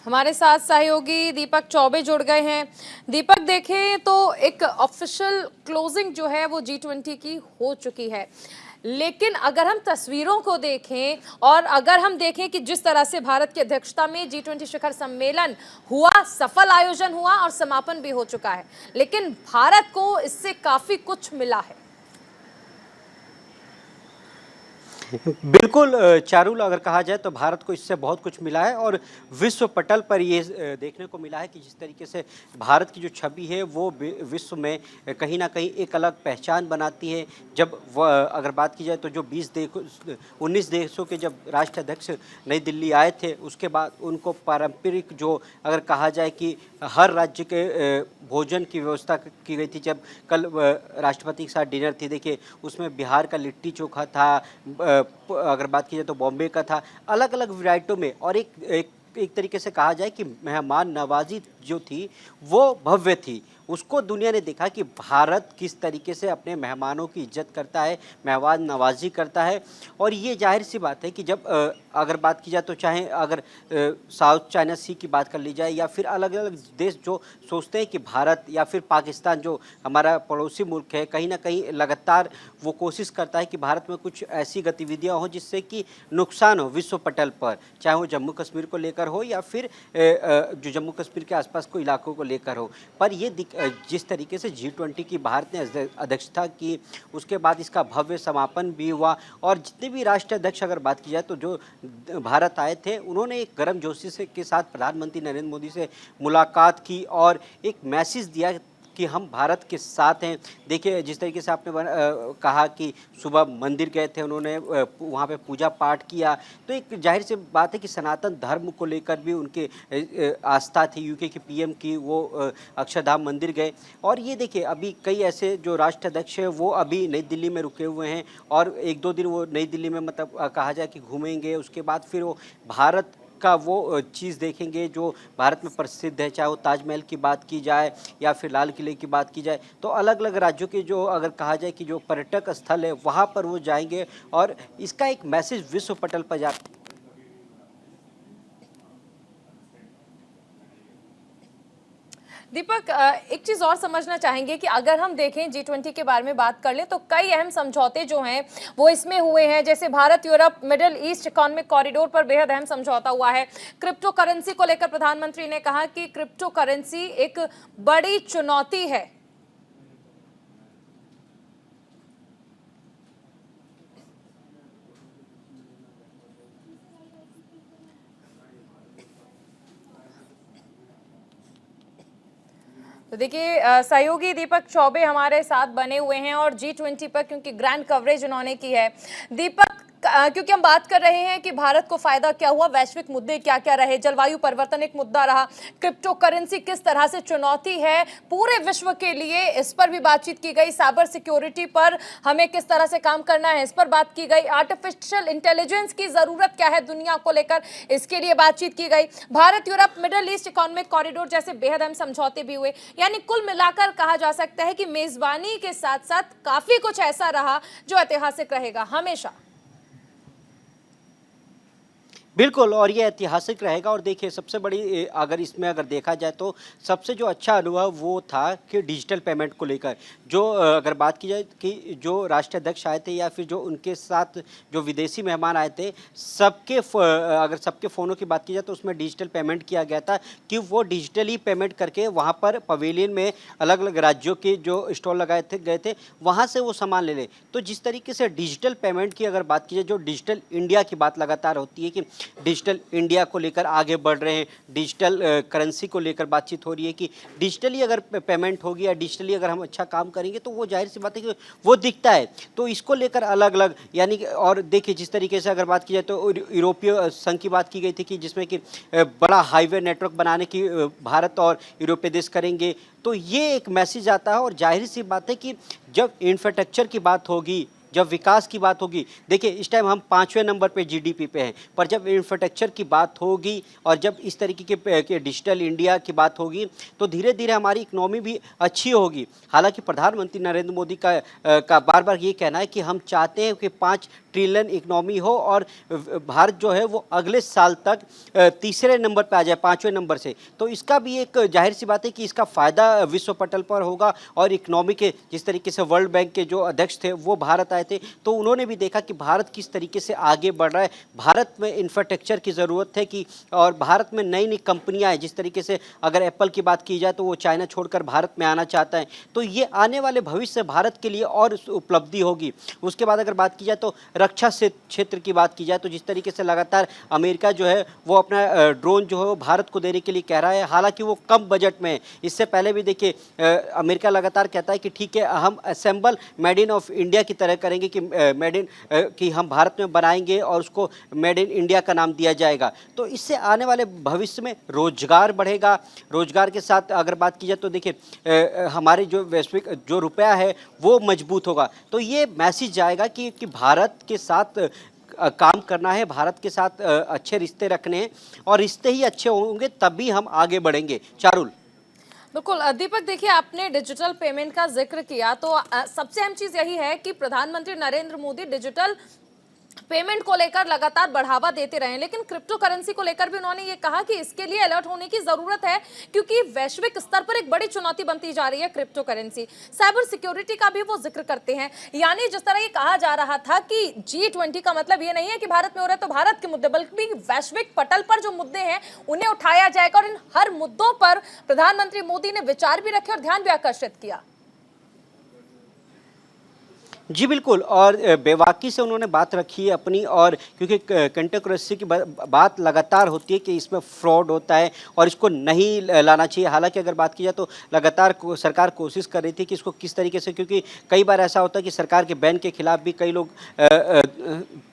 हमारे साथ सहयोगी दीपक चौबे जुड़ गए हैं। दीपक, देखें तो एक ऑफिशियल क्लोजिंग जो है वो G20 की हो चुकी है, लेकिन अगर हम तस्वीरों को देखें और अगर हम देखें कि जिस तरह से भारत की अध्यक्षता में G20 शिखर सम्मेलन हुआ, सफल आयोजन हुआ और समापन भी हो चुका है, लेकिन भारत को इससे काफी कुछ मिला है। बिल्कुल चारुल, अगर कहा जाए तो भारत को इससे बहुत कुछ मिला है और विश्व पटल पर ये देखने को मिला है कि जिस तरीके से भारत की जो छवि है वो विश्व में कहीं ना कहीं एक अलग पहचान बनाती है। जब अगर बात की जाए तो जो 19 देशों के जब राष्ट्राध्यक्ष नई दिल्ली आए थे, उसके बाद उनको पारंपरिक जो अगर कहा जाए कि हर राज्य के भोजन की व्यवस्था की गई थी। जब कल राष्ट्रपति के साथ डिनर थी, देखिए उसमें बिहार का लिट्टी चोखा था, अगर बात की जाए तो बॉम्बे का था, अलग अलग वैरायटियों में। और एक तरीके से कहा जाए कि मेहमान नवाजी जो थी वो भव्य थी। उसको दुनिया ने देखा कि भारत किस तरीके से अपने मेहमानों की इज्जत करता है, मेहमान नवाजी करता है। और ये जाहिर सी बात है कि जब अगर बात की जाए तो चाहे अगर साउथ चाइना सी की बात कर ली जाए या फिर अलग अलग देश जो सोचते हैं कि भारत या फिर पाकिस्तान जो हमारा पड़ोसी मुल्क है, कहीं ना कहीं लगातार वो कोशिश करता है कि भारत में कुछ ऐसी गतिविधियां हो जिससे कि नुकसान हो विश्व पटल पर, चाहे वो जम्मू कश्मीर को लेकर हो या फिर जो जम्मू कश्मीर के आसपास को इलाकों को लेकर हो। पर ये जिस तरीके से G20 की भारत ने अध्यक्षता की, उसके बाद इसका भव्य समापन भी हुआ और जितने भी राष्ट्राध्यक्ष अगर बात की जाए तो जो भारत आए थे उन्होंने एक गर्मजोशी से के साथ प्रधानमंत्री नरेंद्र मोदी से मुलाकात की और एक मैसेज दिया कि हम भारत के साथ हैं। देखिए जिस तरीके से आपने कहा कि सुबह मंदिर गए थे, उन्होंने वहाँ पे पूजा पाठ किया, तो एक जाहिर सी बात है कि सनातन धर्म को लेकर भी उनके आस्था थी। यूके की पीएम की वो अक्षरधाम मंदिर गए। और ये देखिए अभी कई ऐसे जो राष्ट्राध्यक्ष हैं वो अभी नई दिल्ली में रुके हुए हैं और एक दो दिन वो नई दिल्ली में मतलब कहा जाए कि घूमेंगे, उसके बाद फिर वो भारत का वो चीज़ देखेंगे जो भारत में प्रसिद्ध है, चाहे वो ताजमहल की बात की जाए या फिर लाल किले की बात की जाए। तो अलग अलग राज्यों के जो अगर कहा जाए कि जो पर्यटक स्थल है वहाँ पर वो जाएंगे और इसका एक मैसेज विश्व पटल पर जा। दीपक, एक चीज और समझना चाहेंगे कि अगर हम देखें G20 के बारे में बात कर ले तो कई अहम समझौते जो हैं वो इसमें हुए हैं। जैसे Bharat Europe middle east economic corridor पर बेहद अहम समझौता हुआ है। क्रिप्टो करेंसी को लेकर प्रधानमंत्री ने कहा कि क्रिप्टो करेंसी एक बड़ी चुनौती है। तो देखिए, सहयोगी दीपक चौबे हमारे साथ बने हुए हैं और G20 पर क्योंकि ग्रैंड कवरेज उन्होंने की है। दीपक, क्योंकि हम बात कर रहे हैं कि भारत को फायदा क्या हुआ, वैश्विक मुद्दे क्या क्या रहे, जलवायु परिवर्तन एक मुद्दा रहा, क्रिप्टो करेंसी किस तरह से चुनौती है पूरे विश्व के लिए, इस पर भी बातचीत की गई। साइबर सिक्योरिटी पर हमें किस तरह से काम करना है, इस पर बात की गई। आर्टिफिशियल इंटेलिजेंस की जरूरत क्या है दुनिया को लेकर, इसके लिए बातचीत की गई। Bharat Europe middle east economic corridor जैसे बेहद अहम समझौते भी हुए। यानी कुल मिलाकर कहा जा सकता है कि मेजबानी के साथ साथ काफी कुछ ऐसा रहा जो ऐतिहासिक रहेगा हमेशा। बिल्कुल, और ये ऐतिहासिक रहेगा। और देखिए सबसे बड़ी अगर इसमें अगर देखा जाए तो सबसे जो अच्छा अनुभव वो था कि डिजिटल पेमेंट को लेकर जो अगर बात की जाए कि जो राष्ट्राध्यक्ष आए थे या फिर जो उनके साथ जो विदेशी मेहमान आए थे, अगर सबके फ़ोनों की बात की जाए तो उसमें डिजिटल पेमेंट किया गया था कि वो डिजिटली पेमेंट करके वहाँ पर पवेलियन में अलग अलग राज्यों के जो स्टॉल लगाए थे गए थे वहाँ से वो सामान ले लें। तो जिस तरीके से डिजिटल पेमेंट की अगर बात की जाए, जो डिजिटल इंडिया की बात लगातार होती है कि डिजिटल इंडिया को लेकर आगे बढ़ रहे हैं, डिजिटल करेंसी को लेकर बातचीत हो रही है कि डिजिटली अगर पेमेंट होगी या डिजिटली अगर हम अच्छा काम करेंगे तो वो जाहिर सी बात है कि वो दिखता है। तो इसको लेकर अलग अलग यानी और देखिए जिस तरीके से अगर बात की जाए तो यूरोपीय संघ की बात की गई थी कि जिसमें कि बड़ा हाईवे नेटवर्क बनाने की भारत और यूरोपीय देश करेंगे। तो ये एक मैसेज आता है और जाहिर सी बात है कि जब इंफ्रास्ट्रक्चर की बात होगी जब विकास की बात होगी, देखिए इस टाइम हम 5वें नंबर पे जीडीपी पे हैं, पर जब इंफ्रास्ट्रक्चर की बात होगी और जब इस तरीके के डिजिटल इंडिया की बात होगी तो धीरे धीरे हमारी इकोनॉमी भी अच्छी होगी। हालांकि प्रधानमंत्री नरेंद्र मोदी का बार बार ये कहना है कि हम चाहते हैं कि 5 ट्रिलियन इकोनॉमी हो और भारत जो है वो अगले साल तक तीसरे नंबर पे आ जाए 5वें नंबर से। तो इसका भी एक जाहिर सी बात है कि इसका फ़ायदा विश्व पटल पर होगा। और इकोनॉमी के जिस तरीके से वर्ल्ड बैंक के जो अध्यक्ष थे वो भारत आए थे, तो उन्होंने भी देखा कि भारत किस तरीके से आगे बढ़ रहा है, भारत में इंफ्रास्ट्रक्चर की ज़रूरत है कि और भारत में नई नई कंपनियाँ हैं। जिस तरीके से अगर एप्पल की बात की जाए तो वो चाइना छोड़कर भारत में आना चाहता है, तो ये आने वाले भविष्य भारत के लिए और उपलब्धि होगी। उसके बाद अगर बात की जाए तो रक्षा से क्षेत्र की बात की जाए तो जिस तरीके से लगातार अमेरिका जो है वो अपना ड्रोन जो है वो भारत को देने के लिए कह रहा है, हालांकि वो कम बजट में है। इससे पहले भी देखिए अमेरिका लगातार कहता है कि ठीक है हम assemble made in of India की तरह करेंगे कि मेड इन कि हम भारत में बनाएंगे और उसको मेड इन इंडिया का नाम दिया जाएगा। तो इससे आने वाले भविष्य में रोजगार बढ़ेगा। रोजगार के साथ अगर बात की जाए तो देखिए हमारे जो वैश्विक जो रुपया है वो मजबूत होगा। तो ये मैसेज जाएगा कि भारत के साथ काम करना है, भारत के साथ अच्छे रिश्ते रखने हैं और रिश्ते ही अच्छे होंगे तभी हम आगे बढ़ेंगे। चारुल। बिल्कुल दीपक, देखिए आपने डिजिटल पेमेंट का जिक्र किया तो सबसे अहम चीज यही है कि प्रधानमंत्री नरेंद्र मोदी डिजिटल पेमेंट को लेकर लगातार बढ़ावा देते रहे, लेकिन क्रिप्टो करेंसी को लेकर भी उन्होंने ये कहा कि इसके लिए अलर्ट होने की जरूरत है क्योंकि वैश्विक स्तर पर एक बड़ी चुनौती बनती जा रही है क्रिप्टो करेंसी। साइबर सिक्योरिटी का भी वो जिक्र करते हैं। यानी जिस तरह ये कहा जा रहा था कि G20 का मतलब ये नहीं है कि भारत में हो रहा है तो भारत के मुद्दे, बल्कि वैश्विक पटल पर जो मुद्दे हैं उन्हें उठाया जाएगा और इन हर मुद्दों पर प्रधानमंत्री मोदी ने विचार भी रखे और ध्यान भी आकर्षित किया। जी बिल्कुल, और बेबाकी से उन्होंने बात रखी है अपनी, और क्योंकि कंटेक्रेसी की बात लगातार होती है कि इसमें फ्रॉड होता है और इसको नहीं लाना चाहिए। हालांकि अगर बात की जाए तो लगातार सरकार कोशिश कर रही थी कि इसको किस तरीके से, क्योंकि कई बार ऐसा होता है कि सरकार के बैन के खिलाफ भी कई लोग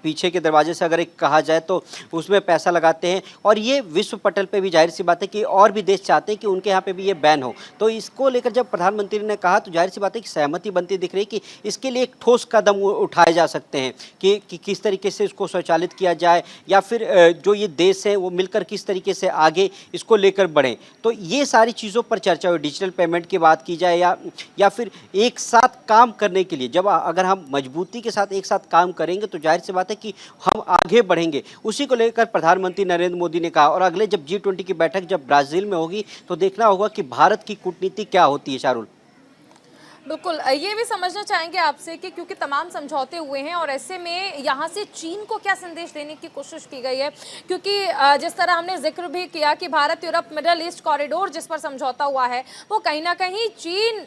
पीछे के दरवाजे से अगर एक कहा जाए तो उसमें पैसा लगाते हैं। और ये विश्व पटल पे भी जाहिर सी बात है कि और भी देश चाहते हैं कि उनके यहाँ पे भी ये बैन हो। तो इसको लेकर जब प्रधानमंत्री ने कहा तो जाहिर सी बात है कि सहमति बनती दिख रही कि इसके लिए एक ठोस कदम उठाए जा सकते हैं कि किस तरीके से इसको स्वचालित किया जाए या फिर जो ये देश हैं वो मिलकर किस तरीके से आगे इसको लेकर बढ़ें। तो ये सारी चीज़ों पर चर्चा हुई। डिजिटल पेमेंट की बात की जाए या फिर एक साथ काम करने के लिए, जब अगर हम मजबूती के साथ एक साथ काम करेंगे तो जाहिर सी बात है कि हम आगे बढ़ेंगे। उसी को लेकर प्रधानमंत्री नरेंद्र मोदी ने कहा। और अगले जब G20 की बैठक जब ब्राज़ील में होगी तो देखना होगा कि भारत की कूटनीति क्या होती है। शारुल। बिल्कुल, ये भी समझना चाहेंगे आपसे कि क्योंकि तमाम समझौते हुए हैं और ऐसे में यहाँ से चीन को क्या संदेश देने की कोशिश की गई है, क्योंकि जिस तरह हमने जिक्र भी किया कि Bharat Europe middle east corridor जिस पर समझौता हुआ है वो कहीं ना कहीं चीन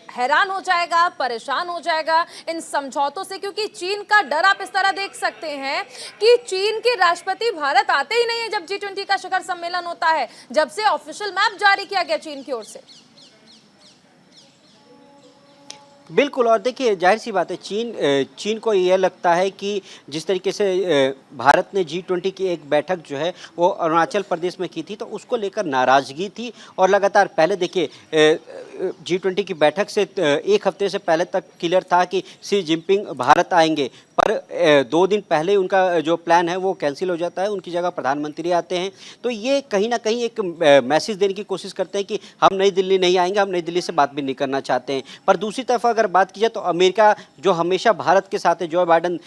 हैरान हो जाएगा, परेशान हो जाएगा इन समझौतों से, क्योंकि चीन का डर आप इस तरह देख सकते हैं कि चीन के राष्ट्रपति भारत आते ही नहीं है जब G20 का शिखर सम्मेलन होता है, जब से ऑफिशियल मैप जारी किया गया चीन की ओर से। बिल्कुल, और देखिए जाहिर सी बात है चीन को यह लगता है कि जिस तरीके से भारत ने G20 की एक बैठक जो है वो अरुणाचल प्रदेश में की थी तो उसको लेकर नाराज़गी थी। और लगातार पहले देखिए G20 की बैठक से एक हफ्ते से पहले तक क्लियर था कि शी जिनपिंग भारत आएंगे, पर 2 दिन पहले उनका जो प्लान है वो कैंसिल हो जाता है, उनकी जगह प्रधानमंत्री आते हैं। तो ये कहीं ना कहीं एक मैसेज देने की कोशिश करते हैं कि हम नई दिल्ली नहीं आएंगे, हम नई दिल्ली से बात भी नहीं करना चाहते हैं। पर दूसरी तरफ अगर बात की जाए तो अमेरिका जो हमेशा भारत के साथ है, जो बाइडन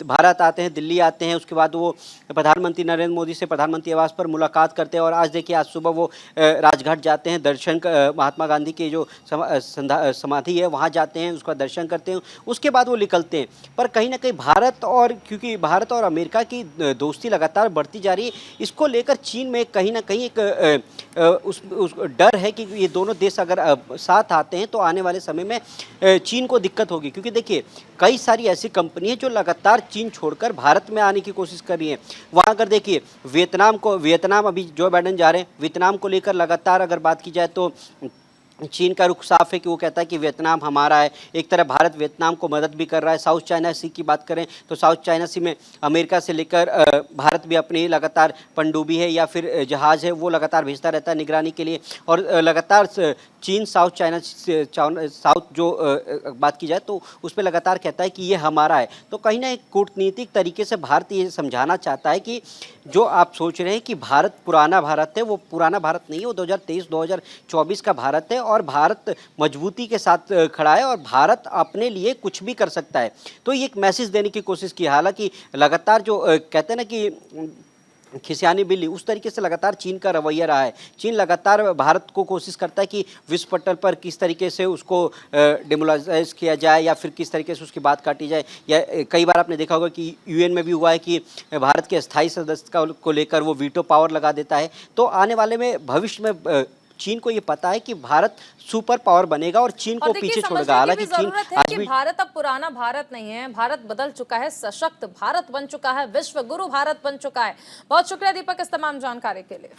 भारत आते हैं, दिल्ली आते हैं, उसके बाद वो प्रधानमंत्री नरेंद्र मोदी से प्रधानमंत्री आवास पर मुलाकात करते हैं। और आज देखिए आज सुबह वो राजघाट जाते हैं, दर्शन महात्मा गांधी की जो समाधि है वहाँ जाते हैं, उसका दर्शन करते हैं, उसके बाद वो निकलते हैं। पर कहीं ना कहीं भारत और क्योंकि भारत और अमेरिका की दोस्ती लगातार बढ़ती जा रही है, इसको लेकर चीन में कहीं ना कहीं एक उस डर है कि ये दोनों देश अगर साथ आते हैं तो आने वाले समय में चीन को दिक्कत होगी। क्योंकि देखिए कई सारी ऐसी कंपनी है जो लगातार चीन छोड़कर भारत में आने की कोशिश कर रही हैं। वहाँ अगर देखिए वियतनाम अभी जो बाइडन जा रहे हैं, वियतनाम को लेकर लगातार अगर बात की जाए तो चीन का रुख साफ है कि वो कहता है कि वियतनाम हमारा है। एक तरफ भारत वियतनाम को मदद भी कर रहा है। साउथ चाइना सी की बात करें तो साउथ चाइना सी में अमेरिका से लेकर भारत भी अपनी लगातार पनडुब्बी है या फिर जहाज़ है वो लगातार भेजता रहता है निगरानी के लिए। और लगातार चीन साउथ चाइना साउथ जो बात की जाए तो उस पर लगातार कहता है कि ये हमारा है। तो कहीं ना एक कूटनीतिक तरीके से भारत ये समझाना चाहता है कि जो आप सोच रहे हैं कि भारत पुराना भारत है, वो पुराना भारत नहीं है, वो 2023-2024 का भारत है और भारत मजबूती के साथ खड़ा है और भारत अपने लिए कुछ भी कर सकता है। तो ये एक मैसेज देने की कोशिश की। हालांकि लगातार जो कहते हैं ना कि खिसियानी बिल्ली, उस तरीके से लगातार चीन का रवैया रहा है। चीन लगातार भारत को कोशिश करता है कि विश्व पटल पर किस तरीके से उसको डिमोलाइज किया जाए या फिर किस तरीके से उसकी बात काटी जाए। या कई बार आपने देखा होगा कि यूएन में भी हुआ है कि भारत के अस्थायी सदस्यता को लेकर वो वीटो पावर लगा देता है। तो आने वाले में भविष्य में चीन को ये पता है कि भारत सुपर पावर बनेगा और चीन को पीछे छोड़ेगा। हालांकि चीन आज भी भारत अब पुराना भारत नहीं है, भारत बदल चुका है, सशक्त भारत बन चुका है, विश्व गुरु भारत बन चुका है। बहुत शुक्रिया दीपक इस तमाम जानकारी के लिए।